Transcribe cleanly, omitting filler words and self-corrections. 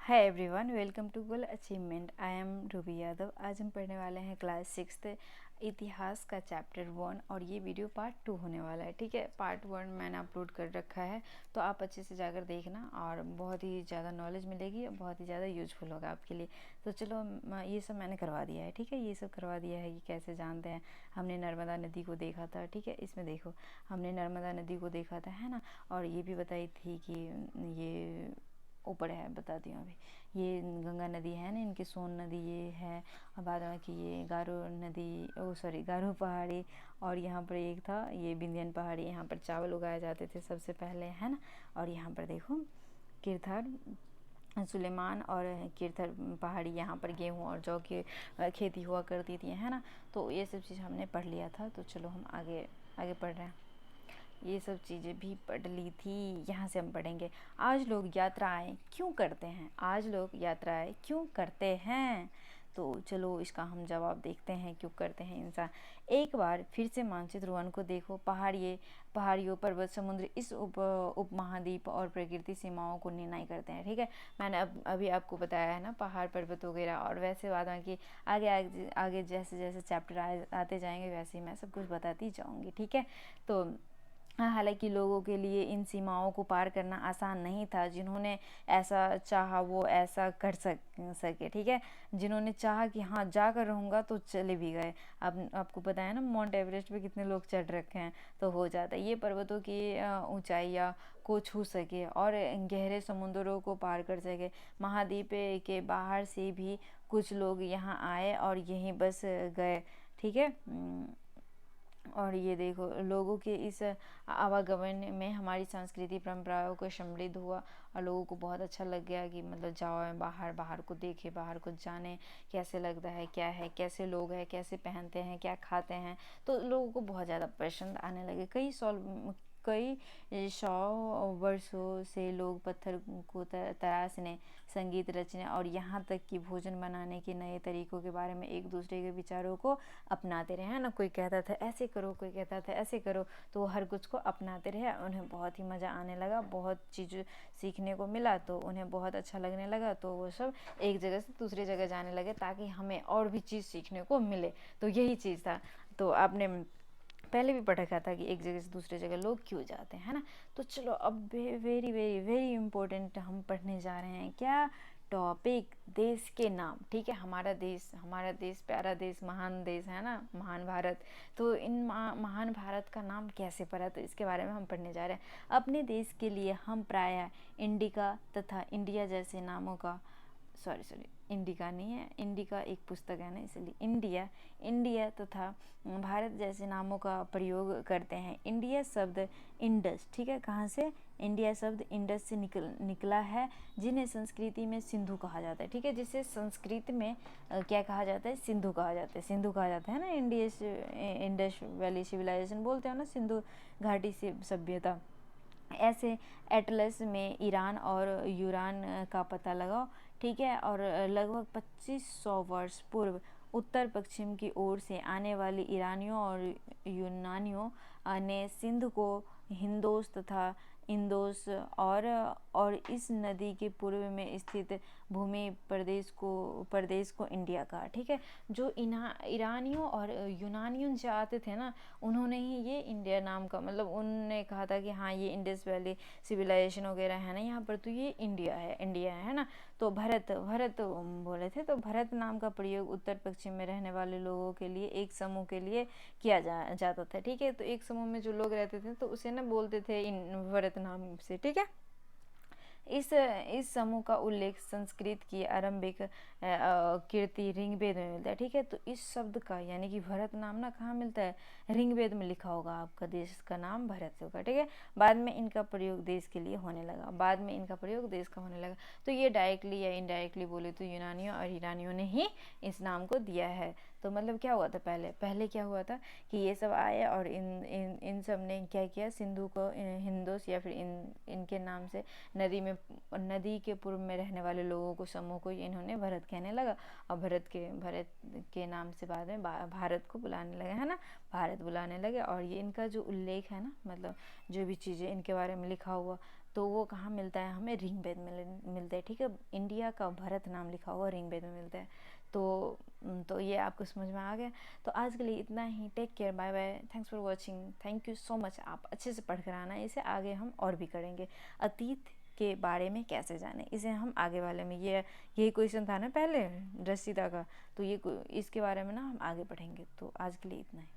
Hi everyone, welcome to goal achievement. I am Ruby Yadav. आज हम पढ़ने वाले हैं क्लास 6 इतिहास का चैप्टर 1 और ये वीडियो पार्ट 2 होने वाला है। ठीक है, पार्ट 1 मैंने अपलोड कर रखा है, तो आप अच्छे से जाकर देखना और बहुत ही ज़्यादा नॉलेज मिलेगी और बहुत ही ज़्यादा यूजफुल होगा आपके लिए। तो चलो, ये सब मैंने करवा दिया है। ठीक है, ये सब करवा दिया है कि कैसे जानते हैं। हमने नर्मदा नदी को देखा था। ठीक है, इसमें देखो, हमने नर्मदा नदी को देखा था, है ना। और ये भी बताई थी कि ये ऊपर है, बताती हूँ अभी। ये गंगा नदी है ना, इनकी सोन नदी ये है। और बाद में कि ये गारो नदी, गारो पहाड़ी। और यहाँ पर एक था ये विंध्यन पहाड़ी, यहाँ पर चावल उगाए जाते थे सबसे पहले, है ना। और यहाँ पर देखो किरथर सुलेमान और किरथर पहाड़ी, यहाँ पर गेहूँ और जौ की खेती हुआ करती थी, है ना। तो ये सब चीज़ हमने पढ़ लिया था। तो चलो हम आगे आगे पढ़ रहे हैं। ये सब चीज़ें भी पढ़ ली थी, यहाँ से हम पढ़ेंगे। आज लोग यात्राएं क्यों करते हैं? आज लोग यात्राएं क्यों करते हैं? तो चलो इसका हम जवाब देखते हैं, क्यों करते हैं इंसान। एक बार फिर से मानचित्र वन को देखो। पहाड़ियों, पर्वत, समुद्र इस उपमहाद्वीप और प्रकृति सीमाओं को निर्णय करते हैं। ठीक है, मैंने अभी आपको बताया है ना, पहाड़ पर्वत वगैरह। और वैसे बाद में कि आगे जैसे जैसे चैप्टर आते जाएंगे वैसे ही मैं सब कुछ बताती जाऊँगी। ठीक है, तो हालांकि लोगों के लिए इन सीमाओं को पार करना आसान नहीं था। जिन्होंने ऐसा चाहा वो ऐसा कर सके। ठीक है, जिन्होंने चाहा कि हाँ जाकर रहूँगा तो चले भी गए। अब आपको पता है ना, माउंट एवरेस्ट पे कितने लोग चढ़ रखे हैं, तो हो जाता है। ये पर्वतों की ऊंचाइयाँ को छू सके और गहरे समुद्रों को पार कर सके। महाद्वीप के बाहर से भी कुछ लोग यहाँ आए और यहीं बस गए। ठीक है, और ये देखो, लोगों के इस आवागमन में हमारी संस्कृति परंपराओं को समृद्ध हुआ और लोगों को बहुत अच्छा लग गया कि मतलब जाओ बाहर को देखे, बाहर को जाने कैसे लगता है, क्या है, कैसे लोग हैं, कैसे पहनते हैं, क्या खाते हैं। तो लोगों को बहुत ज़्यादा पसंद आने लगे। कई सौ वर्षों से लोग पत्थर को तराशने, संगीत रचने और यहाँ तक कि भोजन बनाने के नए तरीकों के बारे में एक दूसरे के विचारों को अपनाते रहे, है ना। कोई कहता था ऐसे करो, कोई कहता था ऐसे करो, तो वो हर कुछ को अपनाते रहे। उन्हें बहुत ही मज़ा आने लगा, बहुत चीज़ सीखने को मिला, तो उन्हें बहुत अच्छा लगने लगा। तो वो सब एक जगह से दूसरी जगह जाने लगे ताकि हमें और भी चीज़ सीखने को मिले। तो यही चीज़ था। तो आपने पहले भी पढ़ा था कि एक जगह से दूसरी जगह लोग क्यों जाते हैं, है ना। तो चलो, अब वेरी वेरी वेरी इम्पोर्टेंट हम पढ़ने जा रहे हैं। क्या टॉपिक? देश के नाम। ठीक है, हमारा देश प्यारा देश, महान देश है ना, महान भारत। तो इन महान भारत का नाम कैसे पड़ा, तो इसके बारे में हम पढ़ने जा रहे हैं। अपने देश के लिए हम प्रायः इंडिका तथा इंडिया जैसे नामों का, सॉरी इंडिका नहीं है, इंडिका एक पुस्तक है ना, इसलिए इंडिया तथा भारत जैसे नामों का प्रयोग करते हैं। इंडिया शब्द इंडस, ठीक है, कहाँ से? इंडिया शब्द इंडस से निकला है, जिन्हें संस्कृति में सिंधु कहा जाता है। ठीक है, जिसे संस्कृत में क्या कहा जाता है? सिंधु कहा जाता है। सिंधु कहा जाता है ना, इंडस वैली सिविलाइजेशन बोलते हो ना, सिंधु घाटी से सभ्यता। ऐसे एटलस में ईरान और यूरान का पता लगाओ। ठीक है, और लगभग 2500 वर्ष पूर्व उत्तर पश्चिम की ओर से आने वाले ईरानियों और यूनानियों ने सिंध को हिंदोस तथा इंदोस और इस नदी के पूर्व में स्थित भूमि प्रदेश को इंडिया कहा। ठीक है, जो ईरानियों और यूनानियों जो आते थे ना, उन्होंने ही ये इंडिया नाम का, मतलब उन्होंने कहा था कि हाँ ये इंडस वैली सिविलाइजेशन वगैरह है ना यहाँ पर, तो ये इंडिया है ना। तो भरत बोले थे। तो भरत नाम का प्रयोग उत्तर पश्चिम में रहने वाले लोगों के लिए, एक समूह के लिए किया जाता था। ठीक है, तो एक समूह में जो लोग रहते थे तो उसे ना बोलते थे इन भरत नाम से। ठीक है, इस समूह का उल्लेख संस्कृत की आरंभिक कीर्ति ऋग्वेद में मिलता है। ठीक है, तो इस शब्द का यानी कि भरत नाम ना कहाँ मिलता है? ऋग्वेद में लिखा होगा आपका देश का नाम भरत होगा। ठीक है, बाद में इनका प्रयोग देश के लिए होने लगा। तो ये डायरेक्टली या इनडायरेक्टली बोले तो यूनानियों और ईरानियों ने ही इस नाम को दिया है। तो मतलब क्या हुआ था पहले क्या हुआ था कि ये सब आए और इन सब ने क्या किया, सिंधु को हिंदोस या फिर इनके नाम से नदी के पूर्व में रहने वाले लोगों को, समूह को इन्होंने भरत कहने लगा। और भरत के नाम से बाद में भारत को बुलाने लगे, है ना, भारत बुलाने लगे। और ये इनका जो उल्लेख है ना, मतलब जो भी चीज़ें इनके बारे में लिखा हुआ तो वो कहाँ मिलता है, हमें ऋग्वेद में मिलता है, ठीक है। इंडिया का भरत नाम लिखा हुआ ऋग्वेद में मिलता है। तो ये आपको समझ में आ गया। तो आज के लिए इतना ही। Take care, bye bye, thanks for watching, thank you so much. आप अच्छे से पढ़ कर आना, इसे आगे हम और भी करेंगे। अतीत के बारे में कैसे जाने, इसे हम आगे वाले में, यही क्वेश्चन था ना पहले रसीदा का, तो इसके बारे में ना हम आगे पढ़ेंगे। तो आज के लिए इतना ही।